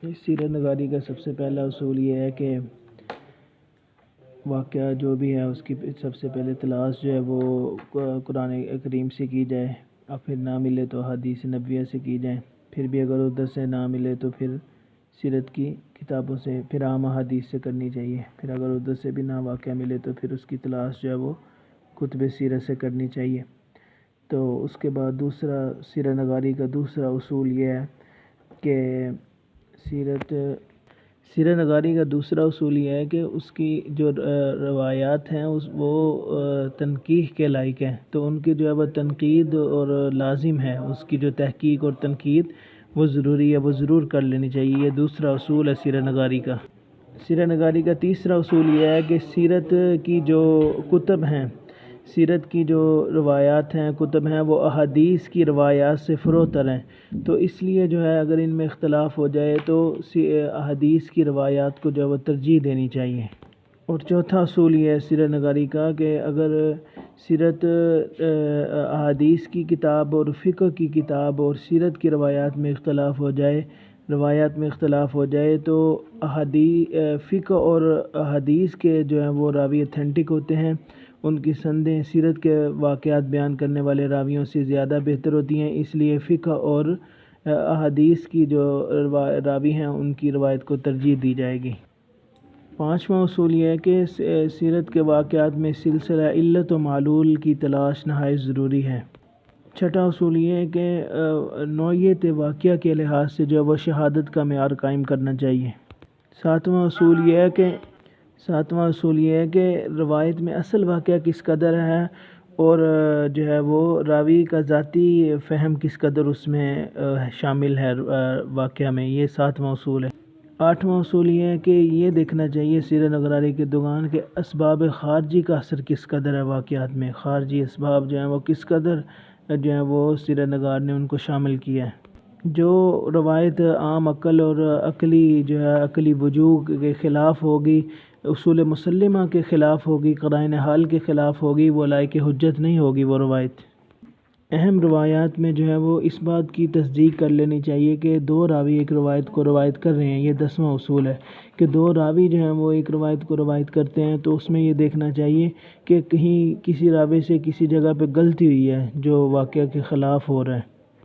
سیرت نگاری کا سب سے پہلا اصول یہ ہے کہ واقعہ جو بھی ہے اس کی سب سے پہلے تلاش جو ہے وہ قرآن کریم سے کی جائے، اور پھر نہ ملے تو حدیث نبویہ سے کی جائے، پھر بھی اگر ادھر سے نہ ملے تو پھر سیرت کی کتابوں سے، پھر عام حدیث سے کرنی چاہیے، پھر اگر ادھر سے بھی نہ واقعہ ملے تو پھر اس کی تلاش جو ہے وہ کتب سیرت سے کرنی چاہیے۔ تو اس کے بعد دوسرا سیرت نگاری کا دوسرا اصول یہ ہے کہ سیرت نگاری کا دوسرا اصول یہ ہے کہ اس کی جو روایات ہیں وہ تنقیح کے لائق ہیں، تو ان کی جو ہے وہ تنقید اور لازم ہے، اس کی جو تحقیق اور تنقید وہ ضروری ہے، وہ ضرور کر لینی چاہیے۔ یہ دوسرا اصول ہے سیرت نگاری کا۔ سیرت نگاری کا تیسرا اصول یہ ہے کہ سیرت کی جو کتب ہیں، سیرت کی جو روایات ہیں، کتب ہیں، وہ احادیث کی روایات سے فروتر ہیں، تو اس لیے جو ہے اگر ان میں اختلاف ہو جائے تو احادیث کی روایات کو جو ہے وہ ترجیح دینی چاہیے۔ اور چوتھا اصول یہ ہے سیرت نگاری کا کہ اگر سیرت احادیث کی کتاب اور فقہ کی کتاب اور سیرت کی روایات میں اختلاف ہو جائے تو فقہ اور حدیث کے جو ہیں وہ راوی اتھینٹک ہوتے ہیں، ان کی سندیں سیرت کے واقعات بیان کرنے والے راویوں سے زیادہ بہتر ہوتی ہیں، اس لیے فقہ اور احادیث کی جو راوی ہیں ان کی روایت کو ترجیح دی جائے گی۔ پانچواں اصول یہ ہے کہ سیرت کے واقعات میں سلسلہ علت و معلول کی تلاش نہایت ضروری ہے۔ چھٹا اصول یہ ہے کہ نوعیت واقعہ کے لحاظ سے جو ہے وہ شہادت کا معیار قائم کرنا چاہیے۔ ساتواں اصول یہ ہے کہ روایت میں اصل واقعہ کس قدر ہے اور جو ہے وہ راوی کا ذاتی فہم کس قدر اس میں شامل ہے واقعہ میں، یہ ساتواں اصول ہے۔ آٹھواں اصول یہ ہے کہ یہ دیکھنا چاہیے سیرت نگاری کے دوران کہ اسباب خارجی کا اثر کس قدر ہے واقعات میں، خارجی اسباب جو ہیں وہ کس قدر جو ہیں وہ سیرت نگار نے ان کو شامل کیا ہے۔ جو روایت عام عقل اور عقلی وجوہ کے خلاف ہوگی، اصول مسلمہ کے خلاف ہوگی، قرائن حال کے خلاف ہوگی، وہ لائق حجت نہیں ہوگی وہ روایت۔ اہم روایات میں جو ہے وہ اس بات کی تصدیق کر لینی چاہیے کہ دو راوی ایک روایت کو روایت کر رہے ہیں، یہ 10واں اصول ہے کہ دو راوی جو ہیں وہ ایک روایت کو روایت کرتے ہیں تو اس میں یہ دیکھنا چاہیے کہ کہیں کسی راوی سے کسی جگہ پہ غلطی ہوئی ہے جو واقعہ کے خلاف ہو رہا ہے۔